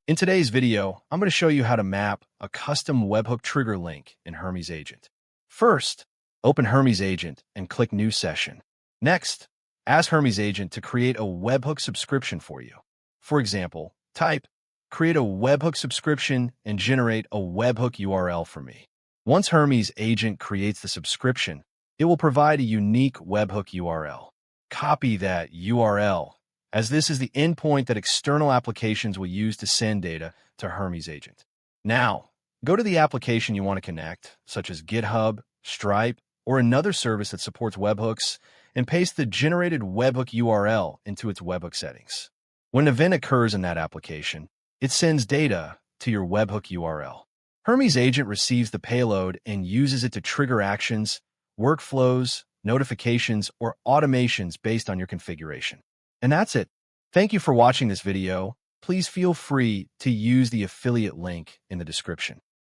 In today's video, I'm going to show you how to map a custom webhook trigger link in Hermes Agent. First, open Hermes Agent and click New Session. Next, ask Hermes Agent to create a webhook subscription for you. For example, type, create a webhook subscription and generate a webhook URL for me. Once Hermes Agent creates the subscription, it will provide a unique webhook URL. Copy that URL, as this is the endpoint that external applications will use to send data to Hermes Agent. Now, go to the application you want to connect, such as GitHub, Stripe, or another service that supports webhooks, and paste the generated webhook URL into its webhook settings. When an event occurs in that application, it sends data to your webhook URL. Hermes Agent receives the payload and uses it to trigger actions, workflows, notifications, or automations based on your configuration. And that's it. Thank you for watching this video. Please feel free to use the affiliate link in the description.